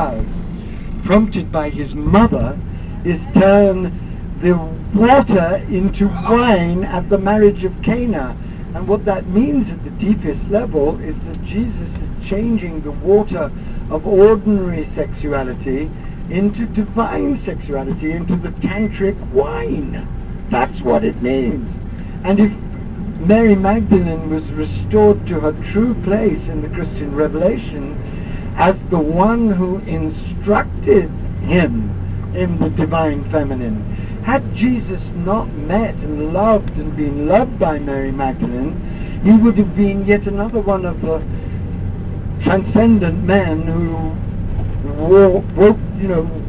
does, prompted by his mother, is turn the water into wine at the marriage of Cana. And what that means at the deepest level is that Jesus is changing the water of ordinary sexuality into divine sexuality, into the tantric wine. That's what it means. And if Mary Magdalene was restored to her true place in the Christian revelation as the one who instructed him in the divine feminine, had Jesus not met and loved and been loved by Mary Magdalene, he would have been yet another one of the transcendent men who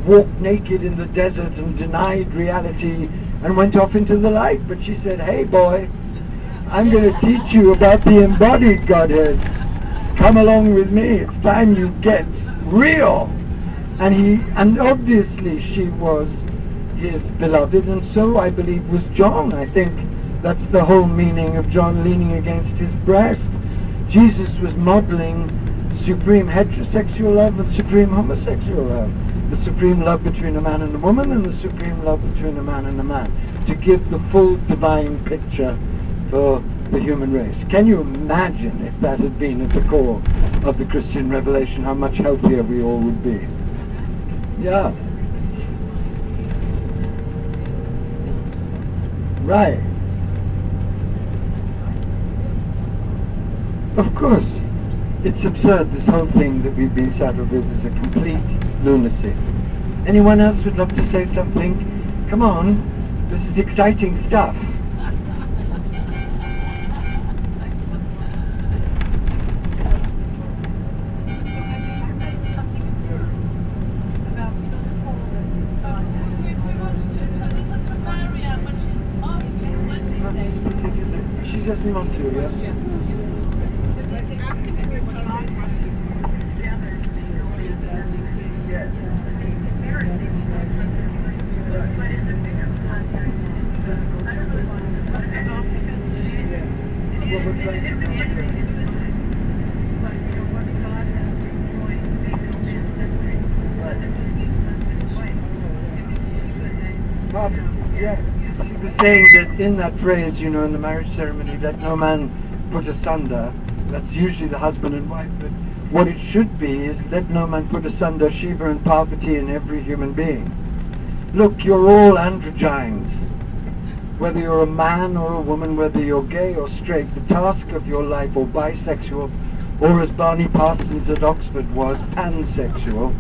walked naked in the desert and denied reality and went off into the light. But she said, "Hey boy, I'm going to teach you about the embodied Godhead. Come along with me. It's time you get real." And obviously she was his beloved, and so I believe was John. I think that's the whole meaning of John leaning against his breast. Jesus was modeling supreme heterosexual love and supreme homosexual love. The supreme love between a man and a woman, and the supreme love between a man and a man, to give the full divine picture for the human race. Can you imagine if that had been at the core of the Christian revelation, how much healthier we all would be? Yeah. Right. Of course, it's absurd, this whole thing that we've been saddled with is a complete lunacy. Anyone else would love to say something? Come on, this is exciting stuff. She doesn't want to, yeah? Yeah, she was saying that in that phrase, in the marriage ceremony, let no man put asunder, that's usually the husband and wife, but what it should be is let no man put asunder Shiva and Parvati in every human being. Look, you're all androgynes. Whether you're a man or a woman, whether you're gay or straight, the task of your life, or bisexual, or as Barney Parsons at Oxford was, pansexual,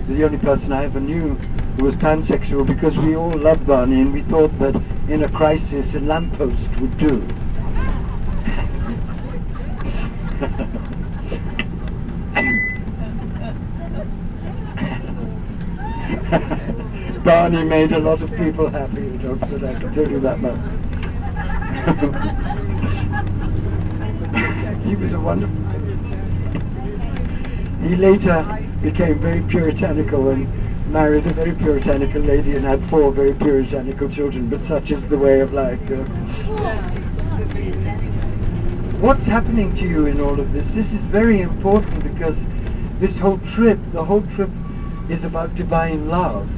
the only person I ever knew who was pansexual, because we all loved Barney and we thought that in a crisis a lamppost would do. Barney made a lot of people happy at Oxford, I can tell you that much. He was a wonderful man. He later became very puritanical and married a very puritanical lady and had 4 very puritanical children, but such is the way of life. What's happening to you in all of this? This is very important, because this whole trip, the whole trip is about divine love.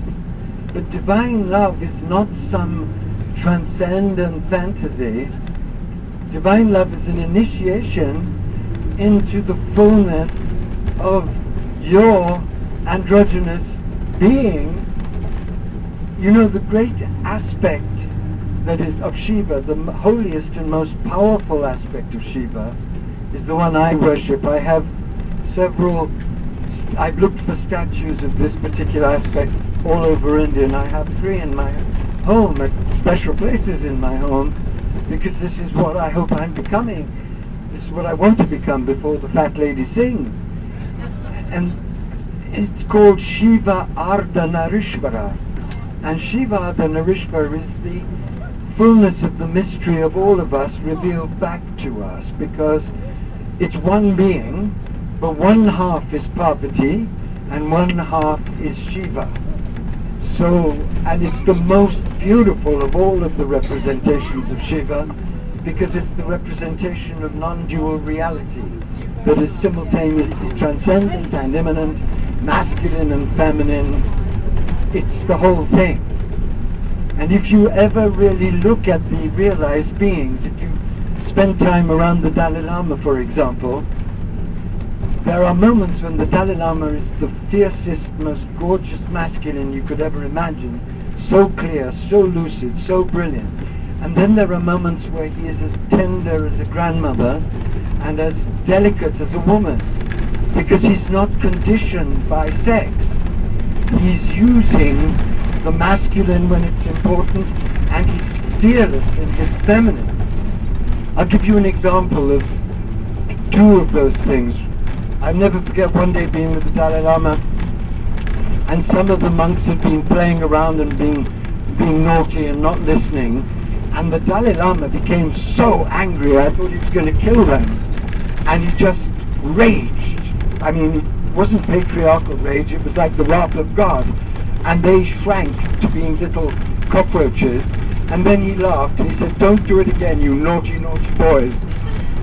But divine love is not some transcendent fantasy. Divine love is an initiation into the fullness of your androgynous being. The great aspect that is of Shiva, the holiest and most powerful aspect of Shiva, is the one I worship. I have several, I've looked for statues of this particular aspect all over India, and I have 3 in my home, at special places in my home, because this is what I hope I'm becoming. This is what I want to become before the fat lady sings. And it's called Shiva Ardhanarishvara. And Shiva Ardhanarishvara is the fullness of the mystery of all of us revealed back to us, because it's one being, but one half is Parvati and one half is Shiva. So, and it's the most beautiful of all of the representations of Shiva, because it's the representation of non-dual reality that is simultaneously transcendent and immanent masculine and feminine. It's the whole thing. And if you ever really look at the realized beings, if you spend time around the Dalai Lama, for example, there are moments when the Dalai Lama is the fiercest, most gorgeous masculine you could ever imagine, so clear, so lucid, so brilliant. And then there are moments where he is as tender as a grandmother and as delicate as a woman, because he's not conditioned by sex. He's using the masculine when it's important, and he's fearless in his feminine. I'll give you an example of two of those things. I'll never forget one day being with the Dalai Lama, and some of the monks had been playing around and being naughty and not listening, and the Dalai Lama became so angry, I thought he was going to kill them, and he just raged. I mean, it wasn't patriarchal rage, it was like the wrath of God, and they shrank to being little cockroaches. And then he laughed and he said, "Don't do it again, you naughty, naughty boys."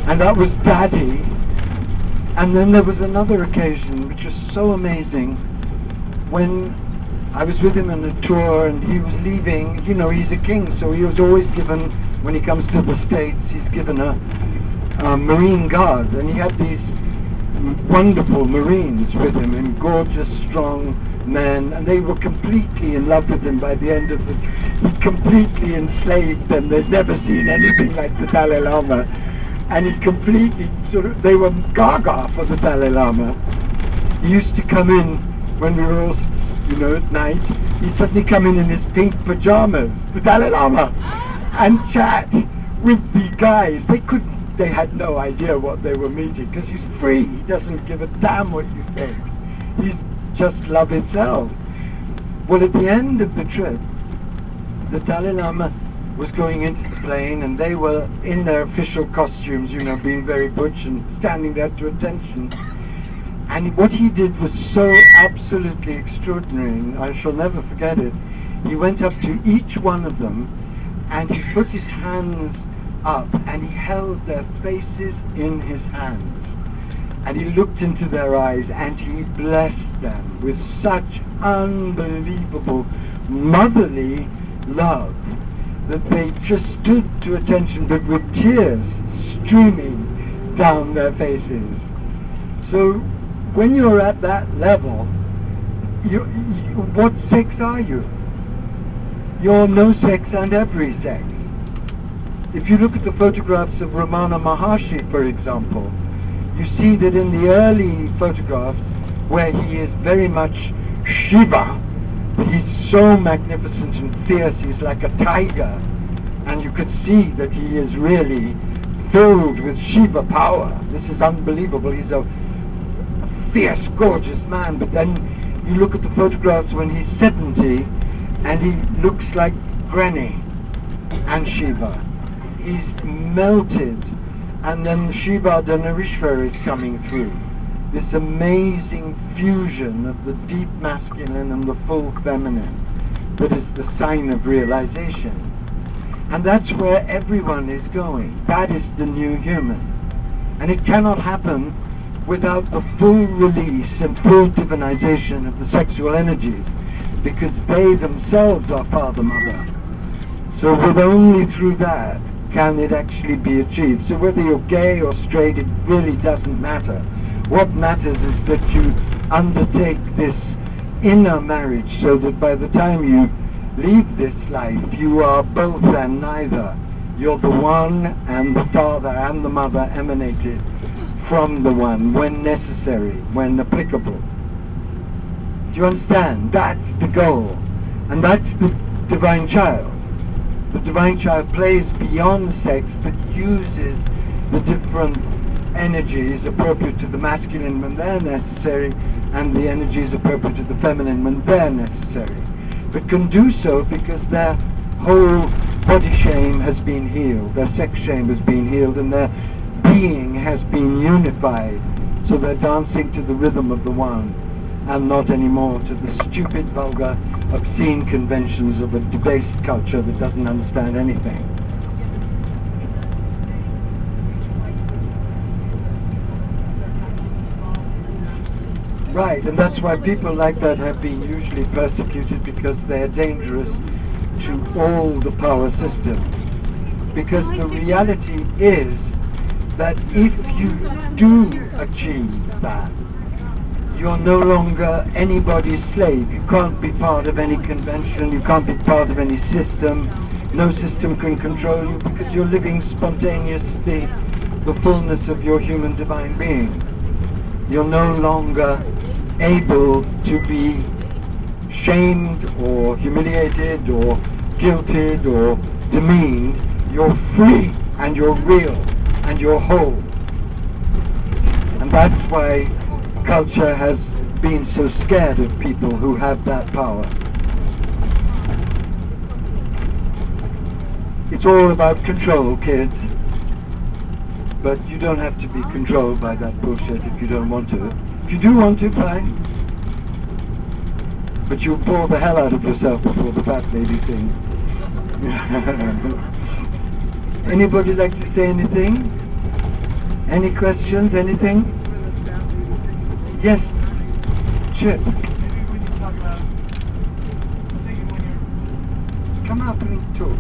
And that was Daddy. And then there was another occasion which was so amazing, when I was with him on a tour and he was leaving. You know, he's a king, so he was always given, when he comes to the States, he's given a Marine Guard, and he had these wonderful Marines with him, and gorgeous, strong men, and they were completely in love with him by the end of he completely enslaved them. They'd never seen anything like the Dalai Lama, and he completely they were gaga for the Dalai Lama. He used to come in when we were all, at night, he'd suddenly come in his pink pajamas, the Dalai Lama, and chat with the guys. They had no idea what they were meeting, because he's free. He doesn't give a damn what you think. He's just love itself. Well, at the end of the trip, the Dalai Lama was going into the plane, and they were in their official costumes, being very butch and standing there to attention. And what he did was so absolutely extraordinary, and I shall never forget it. He went up to each one of them, and he put his hands up, and he held their faces in his hands, and he looked into their eyes, and he blessed them with such unbelievable motherly love that they just stood to attention, but with tears streaming down their faces. So when you're at that level, what sex are you? You're no sex and every sex. If you look at the photographs of Ramana Maharshi, for example, you see that in the early photographs, where he is very much Shiva, he's so magnificent and fierce, he's like a tiger, and you could see that he is really filled with Shiva power. This is unbelievable. He's a fierce, gorgeous man. But then you look at the photographs when he's 70, and he looks like Granny and Shiva. He's melted, and then Shiva Dhanarishvara is coming through. This amazing fusion of the deep masculine and the full feminine that is the sign of realization. And that's where everyone is going. That is the new human. And it cannot happen without the full release and full divinization of the sexual energies, because they themselves are Father, Mother. So only through that can it actually be achieved. So whether you're gay or straight, it really doesn't matter. What matters is that you undertake this inner marriage, so that by the time you leave this life, you are both and neither. You're the one, and the Father and the Mother emanated from the one when necessary, when applicable. Do you understand? That's the goal. And that's the divine child. The divine child plays beyond sex, but uses the different energies appropriate to the masculine when they're necessary, and the energies appropriate to the feminine when they're necessary. But can do so because their whole body shame has been healed, their sex shame has been healed, and their being has been unified. So they're dancing to the rhythm of the one, and not anymore to the stupid, vulgar, obscene conventions of a debased culture that doesn't understand anything. Right, and that's why people like that have been usually persecuted, because they're dangerous to all the power systems. Because the reality is that if you do achieve that, you're no longer anybody's slave. You can't be part of any convention, you can't be part of any system. No system can control you, because you're living spontaneously the fullness of your human divine being. You're no longer able to be shamed or humiliated or guilted or demeaned. You're free and you're real and you're whole. And that's why culture has been so scared of people who have that power. It's all about control, kids. But you don't have to be controlled by that bullshit if you don't want to. If you do want to, fine. But you'll bore the hell out of yourself before the fat lady sings. Anybody like to say anything? Any questions? Anything? Yes. Chip. Come up and talk.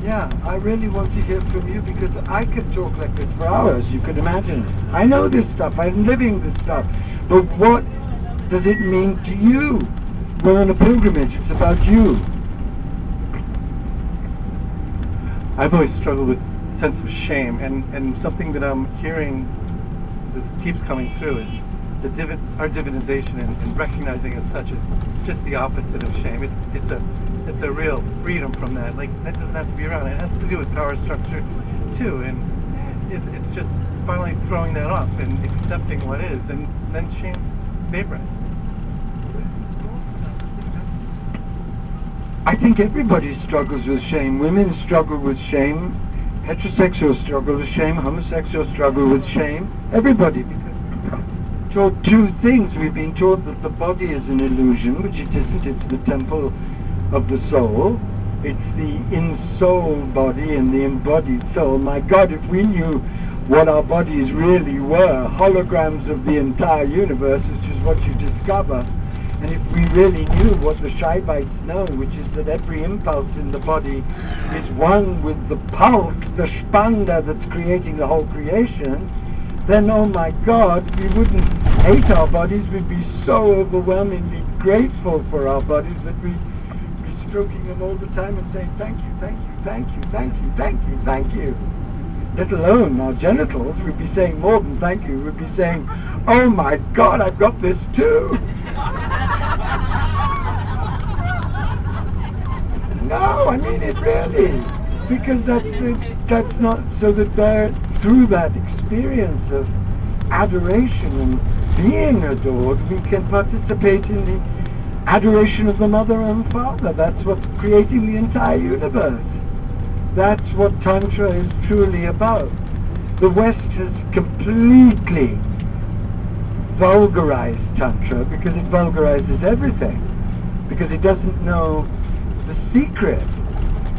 Yeah, I really want to hear from you, because I could talk like this for hours, you could imagine. I know this stuff, I'm living this stuff. But what does it mean to you? We're on a pilgrimage, it's about you. I've always struggled with a sense of shame, and something that I'm hearing that keeps coming through is our divinization and recognizing as such is just the opposite of shame. It's a real freedom from that. Like, that doesn't have to be around. It has to do with power structure too, and it's just finally throwing that off and accepting what is, and then shame vaporizes. I think everybody struggles with shame. Women struggle with shame. Heterosexuals struggle with shame. Homosexuals struggle with shame. Everybody, because we're taught two things. We've been taught that the body is an illusion, which it isn't. It's the temple of the soul. It's the in-soul body and the embodied soul. My God, if we knew what our bodies really were, holograms of the entire universe, which is what you discover, and if we really knew what the Shaivites know, which is that every impulse in the body is one with the pulse, the spanda that's creating the whole creation, then, oh my God, we wouldn't hate our bodies. We'd be so overwhelmingly grateful for our bodies that we'd be stroking them all the time and saying, thank you, thank you, thank you, thank you, thank you, thank you. Let alone our genitals, we'd be saying more than thank you. We'd be saying, oh my God, I've got this too. No, I mean it really, because that's not, so that they're, through that experience of adoration and being adored, we can participate in the adoration of the mother and father. That's what's creating the entire universe. That's what Tantra is truly about. The West has completely vulgarized Tantra, because it vulgarizes everything, because it doesn't know the secret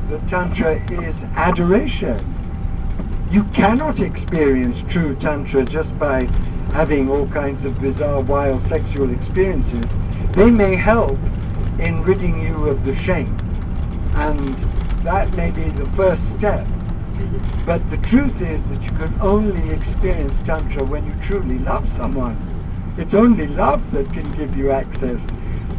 that Tantra is adoration. You cannot experience true Tantra just by having all kinds of bizarre, wild sexual experiences. They may help in ridding you of the shame, and that may be the first step. But the truth is that you can only experience Tantra when you truly love someone. It's only love that can give you access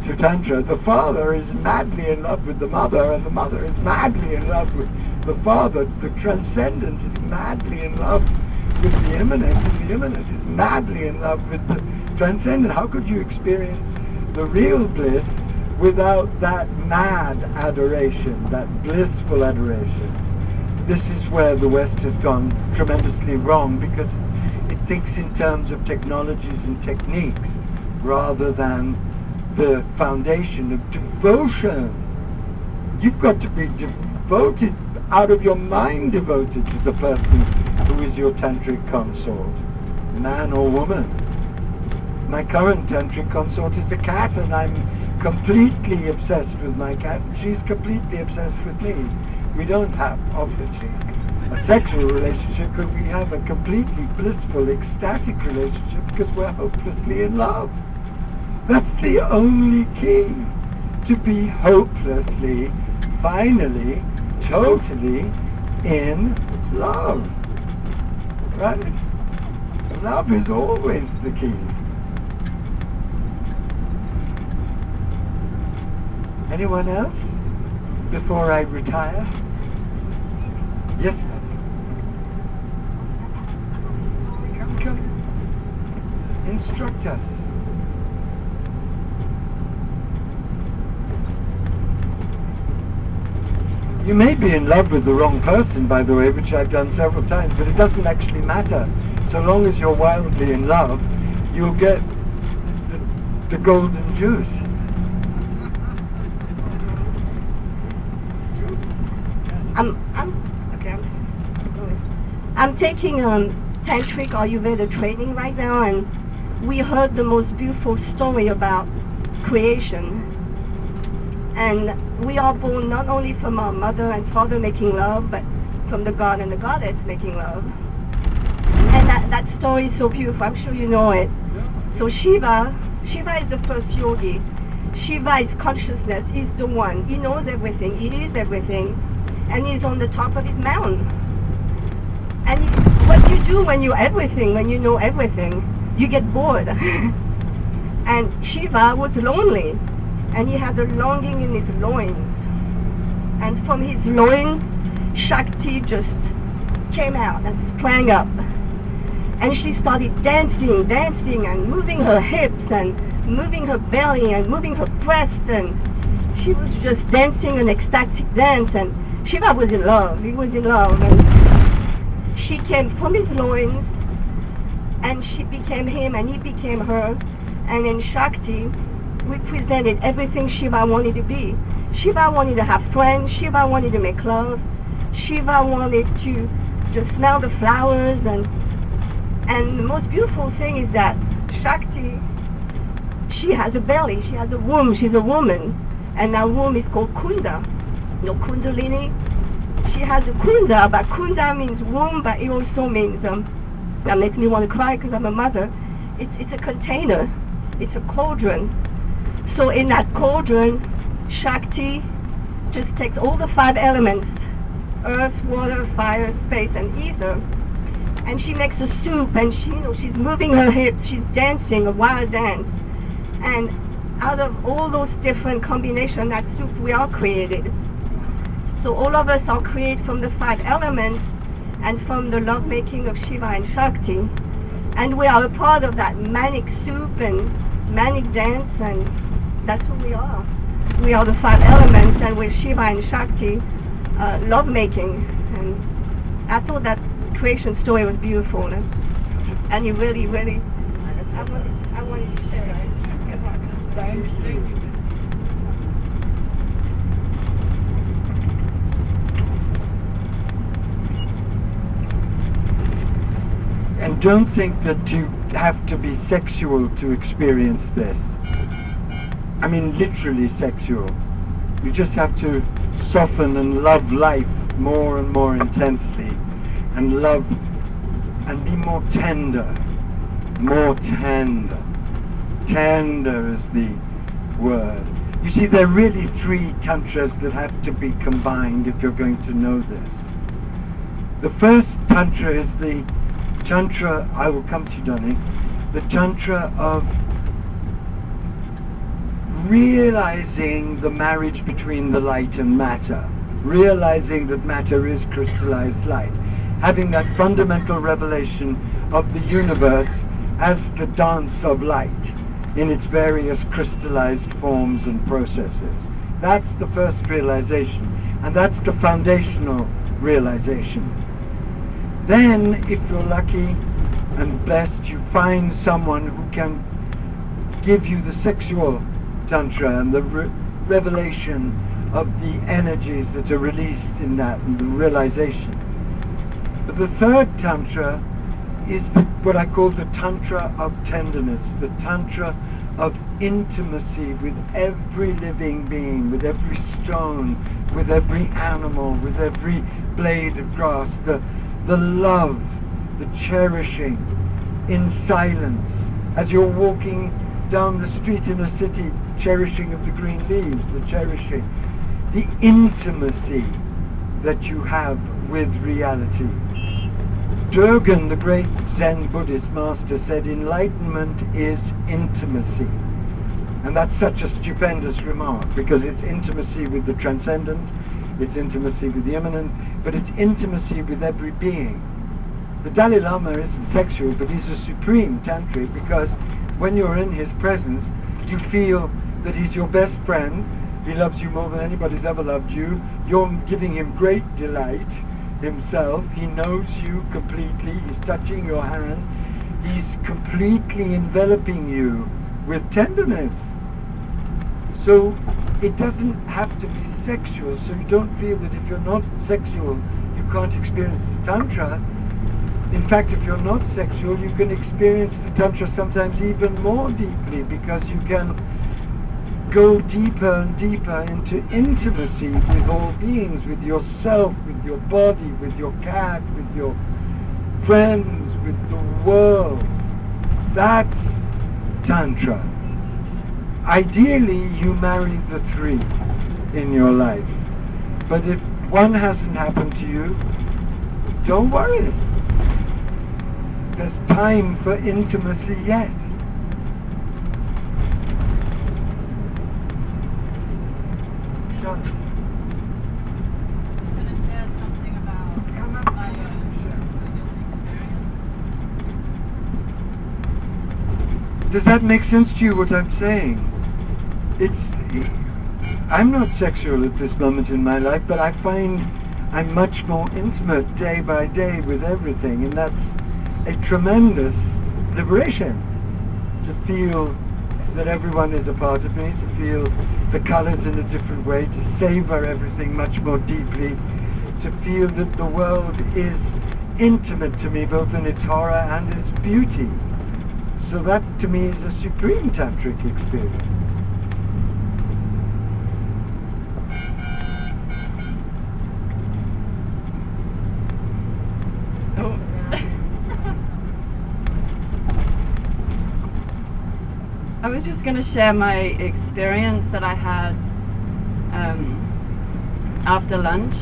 to Tantra. The father is madly in love with the mother, and the mother is madly in love with the father. The transcendent is madly in love with the immanent, and the immanent is madly in love with the transcendent. How could you experience the real bliss without that mad adoration, that blissful adoration? This is where the West has gone tremendously wrong, because it thinks in terms of technologies and techniques rather than the foundation of devotion. You've got to be devoted, out of your mind devoted to the person who is your tantric consort, man or woman. My current tantric consort is a cat, and I'm completely obsessed with my cat, and she's completely obsessed with me. We don't have, obviously, a sexual relationship, but we have a completely blissful, ecstatic relationship because we're hopelessly in love. That's the only key to be hopelessly, finally, totally in love. Right? Love is always the key. Anyone else? Before I retire? Yes? Come. Instruct us. You may be in love with the wrong person, by the way, which I've done several times, but it doesn't actually matter. So long as you're wildly in love, you'll get the golden juice. I'm taking tantric Ayurveda training right now, and we heard the most beautiful story about creation. And we are born not only from our mother and father making love, but from the god and the goddess making love. And that story is so beautiful. I'm sure you know it. So Shiva is the first yogi. Shiva is consciousness. He's the one. He knows everything. He is everything. And he's on the top of his mountain. And what you do when you're everything, when you know everything, you get bored. And Shiva was lonely. And he had a longing in his loins. And from his loins, Shakti just came out and sprang up. And she started dancing and moving her hips and moving her belly and moving her breast. And she was just dancing an ecstatic dance. And Shiva was in love. He was in love. And she came from his loins and she became him and he became her. And in Shakti, represented everything Shiva wanted to be. Shiva wanted to have friends. Shiva wanted to make love. Shiva wanted to just smell the flowers. And the most beautiful thing is that Shakti, she has a belly. She has a womb. She's a woman. And that womb is called Kunda. You know, Kundalini. She has a Kunda, but Kunda means womb, but it also means, that makes me want to cry because I'm a mother. It's a container. It's a cauldron. So in that cauldron, Shakti just takes all the 5 elements, earth, water, fire, space, and ether, and she makes a soup, and she's moving her hips, she's dancing, a wild dance. And out of all those different combinations, that soup, we are created. So all of us are created from the 5 elements and from the lovemaking of Shiva and Shakti. And we are a part of that manic soup and manic dance, and that's who we are. We are the 5 elements, and we're Shiva and Shakti, lovemaking. And I thought that creation story was beautiful, and you really, really, I wanted to share it. Thank you. And don't think that you have to be sexual to experience this. I mean literally sexual. You just have to soften and love life more and more intensely, and love and be more tender. More tender. Tender is the word. You see, there are really 3 tantras that have to be combined if you're going to know this. The first tantra is the tantra, I will come to you, Donnie, the tantra of realizing the marriage between the light and matter, realizing that matter is crystallized light, having that fundamental revelation of the universe as the dance of light in its various crystallized forms and processes. That's the first realization, and that's the foundational realization. Then, if you're lucky and blessed, you find someone who can give you the sexual tantra and the revelation of the energies that are released in that, and the realization. But the third tantra is what I call the tantra of tenderness, the tantra of intimacy with every living being, with every stone, with every animal, with every blade of grass, the love, the cherishing in silence. As you're walking down the street in a city, the cherishing of the green leaves, the cherishing, the intimacy that you have with reality. Durgan, the great Zen Buddhist master, said enlightenment is intimacy. And that's such a stupendous remark, because it's intimacy with the transcendent, it's intimacy with the immanent, but it's intimacy with every being. The Dalai Lama isn't sexual, but he's a supreme tantric, because when you're in his presence, you feel that he's your best friend, he loves you more than anybody's ever loved you, you're giving him great delight himself, he knows you completely, he's touching your hand, he's completely enveloping you with tenderness. So it doesn't have to be sexual, so you don't feel that if you're not sexual, you can't experience the Tantra. In fact, if you're not sexual, you can experience the Tantra sometimes even more deeply, because you can go deeper and deeper into intimacy with all beings, with yourself, with your body, with your cat, with your friends, with the world. That's Tantra. Ideally, you marry the three in your life. But if one hasn't happened to you, don't worry. There's time for intimacy yet. Sean. Does that make sense to you, what I'm saying? I'm not sexual at this moment in my life, but I find I'm much more intimate day by day with everything, and that's a tremendous liberation, to feel that everyone is a part of me, to feel the colors in a different way, to savor everything much more deeply, to feel that the world is intimate to me, both in its horror and its beauty. So that to me is a supreme tantric experience. I was just going to share my experience that I had after lunch.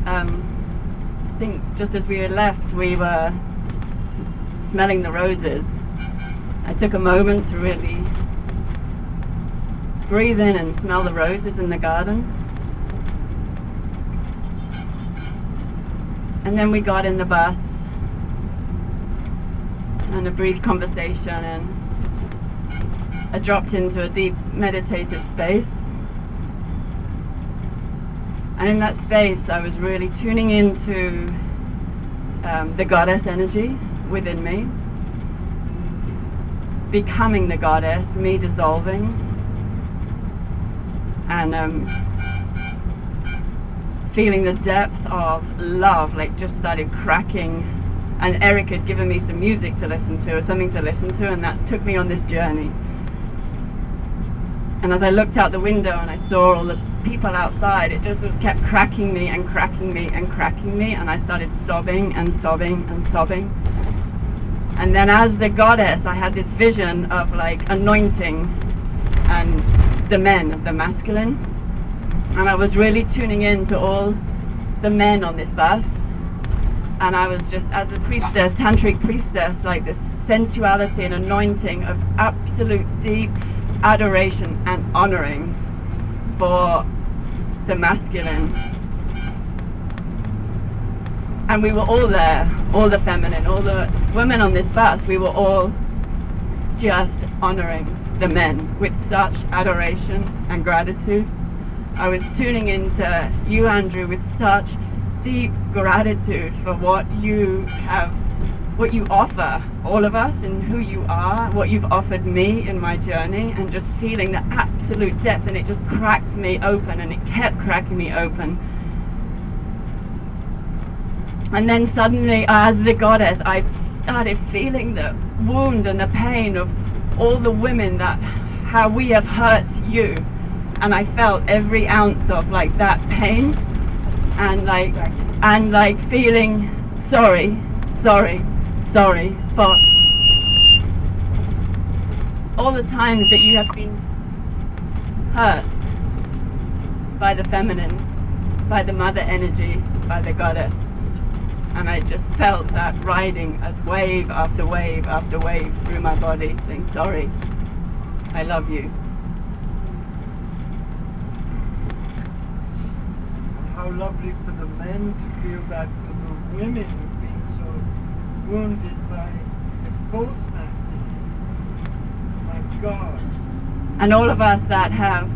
I think just as we had left, we were smelling the roses. I took a moment to really breathe in and smell the roses in the garden. And then we got in the bus and a brief conversation, and I dropped into a deep meditative space. And in that space I was really tuning into the goddess energy within me, becoming the goddess, me dissolving, and feeling the depth of love, like just started cracking. And Eric had given me some music to listen to, or something to listen to, and that took me on this journey. And as I looked out the window and I saw all the people outside, it just kept cracking me and cracking me and cracking me, and I started sobbing and sobbing and sobbing. And then as the goddess, I had this vision of like anointing and the men, the masculine. And I was really tuning in to all the men on this bus. And I was just, as a priestess, tantric priestess, like this sensuality and anointing of absolute deep adoration and honoring for the masculine. And we were all there, all the feminine, all the women on this bus, we were all just honoring the men with such adoration and gratitude. I was tuning into you, Andrew, with such deep gratitude for what you have, what you offer all of us and who you are, what you've offered me in my journey, and just feeling the absolute depth. And it just cracked me open, and it kept cracking me open. And then suddenly, as the goddess, I started feeling the wound and the pain of all the women, that how we have hurt you. And I felt every ounce of like that pain, and like feeling sorry for all the times that you have been hurt by the feminine, by the mother energy, by the goddess. And I just felt that riding as wave after wave after wave through my body, saying, sorry, I love you. How lovely for the men to feel that for the women who've been so wounded by the false masculine. My God. And all of us that have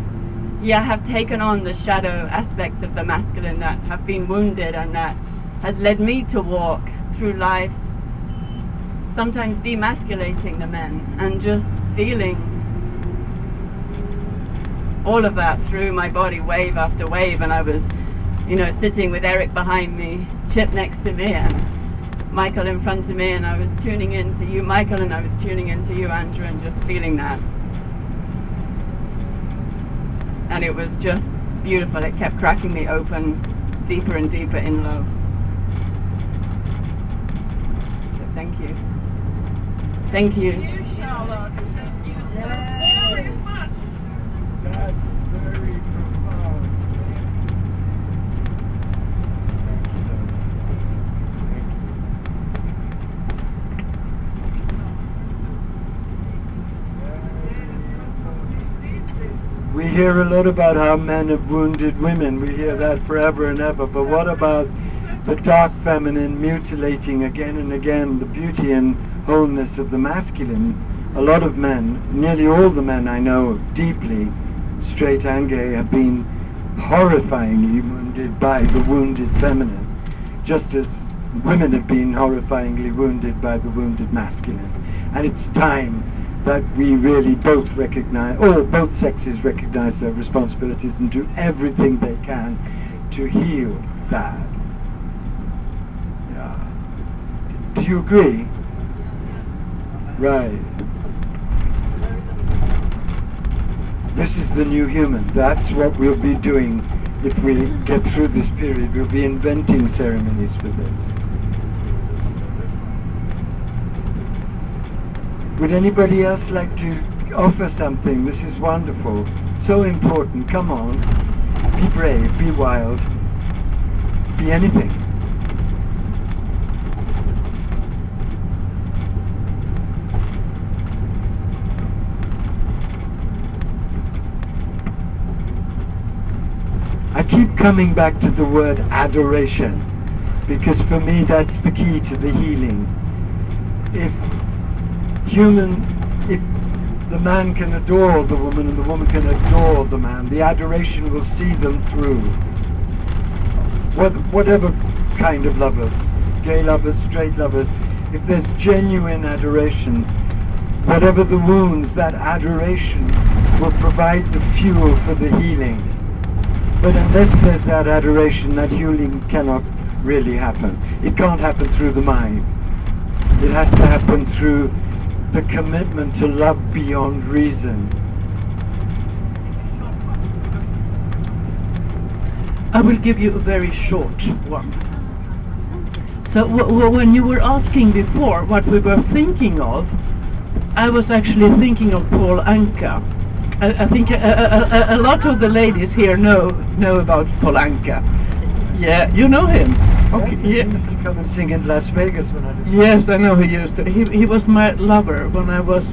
taken on the shadow aspects of the masculine, that have been wounded, and that has led me to walk through life, sometimes demasculating the men and just feeling all of that through my body, wave after wave. And I was, sitting with Eric behind me, Chip next to me, and Michael in front of me, and I was tuning in to you, Michael, and I was tuning in to you, Andrew, and just feeling that. And it was just beautiful. It kept cracking me open deeper and deeper in love. So thank you. Thank you. Very much. That's very profound. We hear a lot about how men have wounded women. We hear that forever and ever. But what about the dark feminine mutilating again and again the beauty and wholeness of the masculine? A lot of men, nearly all the men I know deeply, straight and gay, have been horrifyingly wounded by the wounded feminine, just as women have been horrifyingly wounded by the wounded masculine. And it's time that we really both recognize, or both sexes recognize their responsibilities and do everything they can to heal that. Yeah. Do you agree? Right. This is the new human. That's what we'll be doing if we get through this period. We'll be inventing ceremonies for this. Would anybody else like to offer something? This is wonderful. So important. Come on. Be brave. Be wild. Be anything. I keep coming back to the word adoration, because for me that's the key to the healing. If the man can adore the woman and the woman can adore the man, the adoration will see them through. Whatever kind of lovers, gay lovers, straight lovers, if there's genuine adoration, whatever the wounds, that adoration will provide the fuel for the healing. But unless there's that adoration, that healing cannot really happen. It can't happen through the mind. It has to happen through the commitment to love beyond reason. I will give you a very short one. So when you were asking before what we were thinking of, I was actually thinking of Paul Anka. I think a lot of the ladies here know about Paul Anka. Yeah, you know him. Okay. He used to come and sing in Las Vegas when I did. Yes, I know he used to. He was my lover when I was,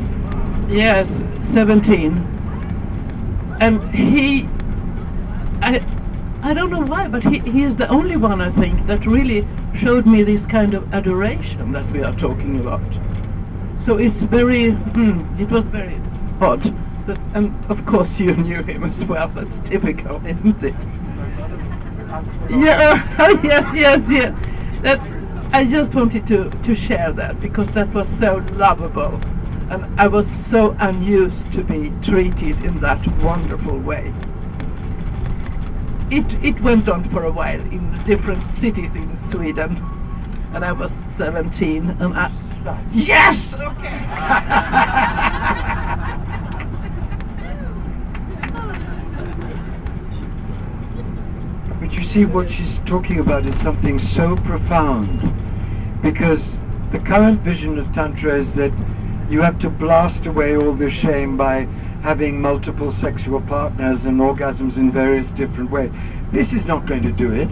17. And I don't know why, but he is the only one, I think, that really showed me this kind of adoration that we are talking about. So it's very, it was very odd. But, and of course you knew him as well. That's typical, isn't it? Yeah, yes. That I just wanted to share that, because that was so lovable, and I was so unused to be treated in that wonderful way. It went on for a while in different cities in Sweden, and I was 17, and I... Yes! Okay! But you see, what she's talking about is something so profound, because the current vision of Tantra is that You have to blast away all the shame by having multiple sexual partners and orgasms in various different ways. This is not going to do it.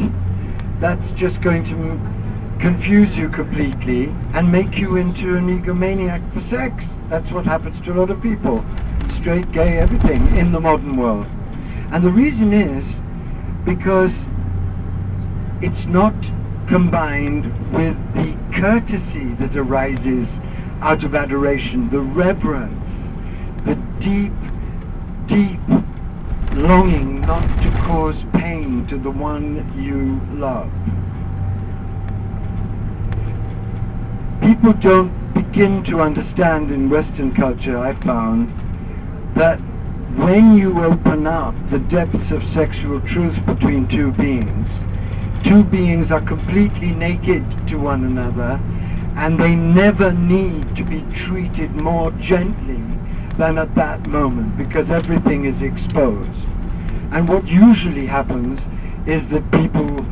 That's just going to confuse you completely and make you into an egomaniac for sex. That's what happens to a lot of people. Straight, gay, everything in the modern world. And the reason is because it's not combined with the courtesy that arises out of adoration, the reverence, the deep, deep longing not to cause pain to the one you love. People don't begin to understand in Western culture, I found, that when you open up the depths of sexual truth between two beings are completely naked to one another, and they never need to be treated more gently than at that moment, because everything is exposed. And what usually happens is that people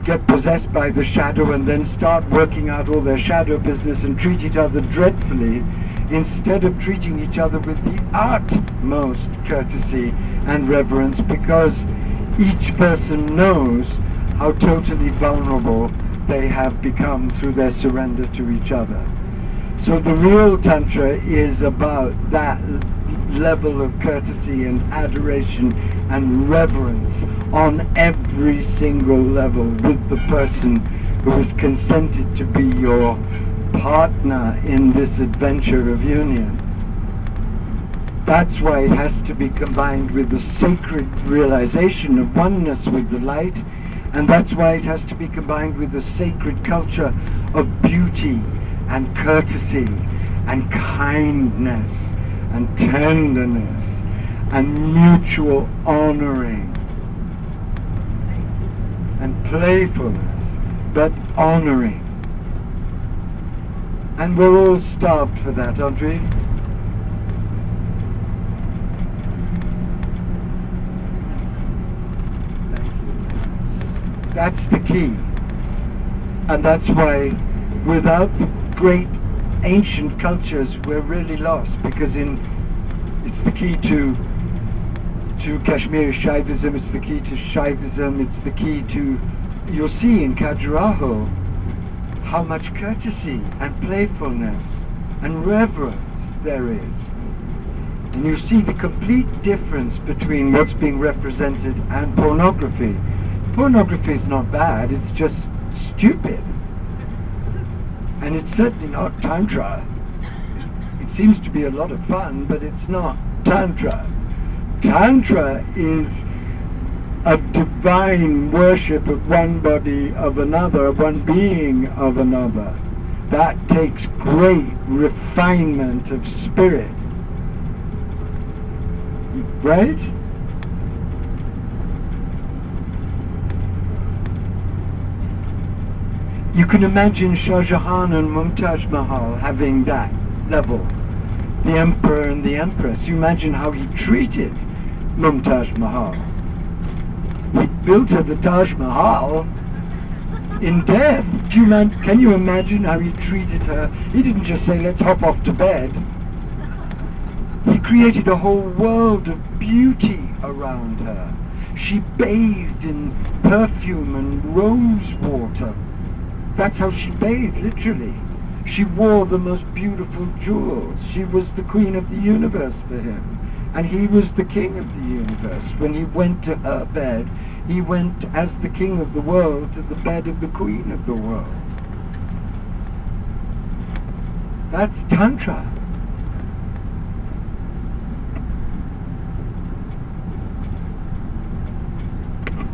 get possessed by the shadow and then start working out all their shadow business and treat each other dreadfully, instead of treating each other with the utmost courtesy and reverence, because each person knows how totally vulnerable they have become through their surrender to each other. So the real Tantra is about that level of courtesy and adoration and reverence on every single level with the person who has consented to be your partner in this adventure of union. That's why it has to be combined with the sacred realization of oneness with the light, and that's why it has to be combined with the sacred culture of beauty and courtesy and kindness and tenderness and mutual honoring and playfulness, but honoring. And we're all starved for that, aren't we? That's the key. And that's why without the great ancient cultures we're really lost, because it's the key to Kashmiri Shaivism, it's the key to Shaivism, it's the key to, you'll see in Khajuraho how much courtesy and playfulness and reverence there is. And you see the complete difference between what's being represented and pornography. Pornography is not bad, it's just stupid. And it's certainly not Tantra. It seems to be a lot of fun, but it's not Tantra. Tantra is a divine worship of one body of another, one being of another. That takes great refinement of spirit. Right? You can imagine Shah Jahan and Mumtaz Mahal having that level. The emperor and the empress. You imagine how he treated Mumtaz Mahal. He built her the Taj Mahal in death. Can you imagine how he treated her? He didn't just say, let's hop off to bed. He created a whole world of beauty around her. She bathed in perfume and rose water. That's how she bathed, literally. She wore the most beautiful jewels. She was the queen of the universe for him. And he was the king of the universe. When he went to her bed, he went as the king of the world to the bed of the queen of the world. That's Tantra.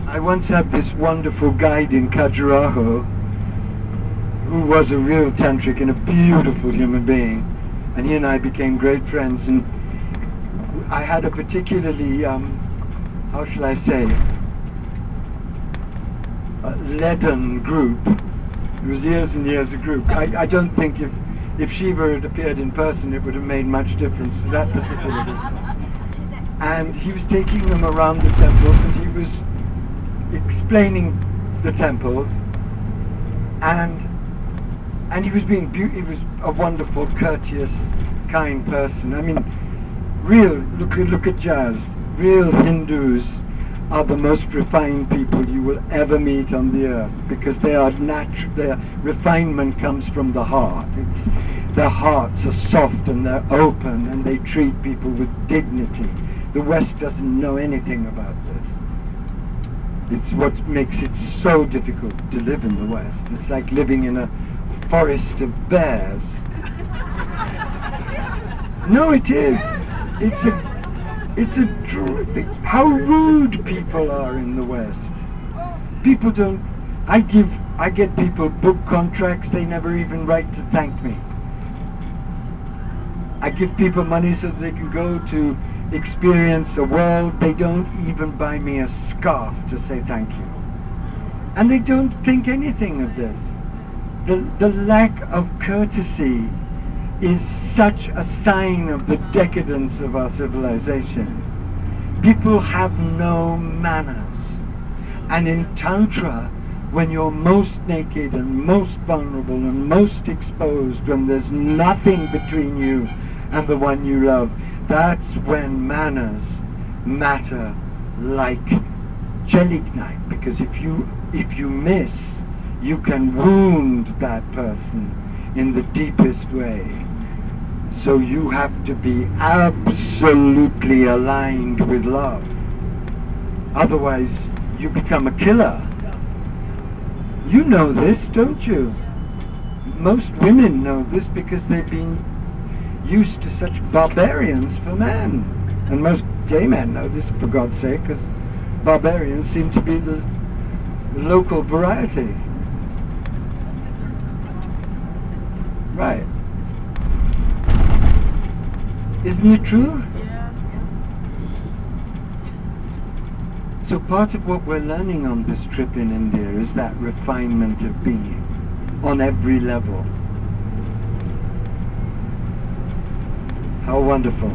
I once had this wonderful guide in Khajuraho who was a real tantric and a beautiful human being, and he and I became great friends. And I had a particularly, how shall I say, leaden group. It was years and years of group. I don't think if Shiva had appeared in person it would have made much difference to that particular group. And he was taking them around the temples and he was explaining the temples, and And he was he was a wonderful, courteous, kind person. I mean, look at jazz. Real Hindus are the most refined people you will ever meet on the earth, because they are their refinement comes from the heart. Their hearts are soft and they're open and they treat people with dignity. The West doesn't know anything about this. It's what makes it so difficult to live in the West. It's like living in a forest of bears. No, it is. It's a how rude people are in the West. People don't. I get people book contracts. They never even write to thank me. I give people money so that they can go to experience a world. They don't even buy me a scarf to say thank you. And they don't think anything of this. The lack of courtesy is such a sign of the decadence of our civilization. People have no manners. And in Tantra, when you're most naked and most vulnerable and most exposed, when there's nothing between you and the one you love, that's when manners matter like gelignite, because if you miss, you can wound that person in the deepest way. So you have to be absolutely aligned with love. Otherwise, you become a killer. You know this, don't you? Most women know this because they've been used to such barbarians for men. And most gay men know this, for God's sake, because barbarians seem to be the local variety. Right. Isn't it true? Yes. So part of what we're learning on this trip in India is that refinement of being on every level. How wonderful.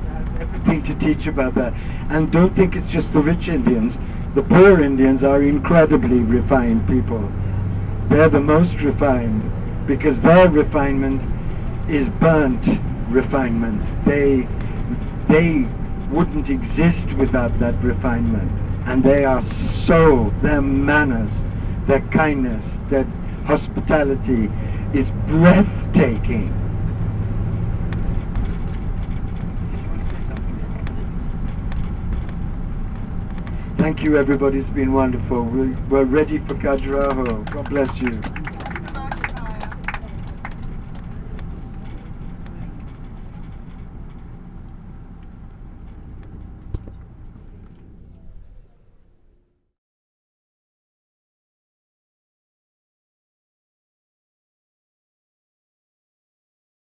Has everything to teach about that. And don't think it's just the rich Indians. The poor Indians are incredibly refined people. They're the most refined because their refinement is burnt refinement. They wouldn't exist without that refinement. And they are their manners, their kindness, their hospitality is breathtaking. Thank you, everybody. It's been wonderful. We're ready for Khajuraho. God bless you.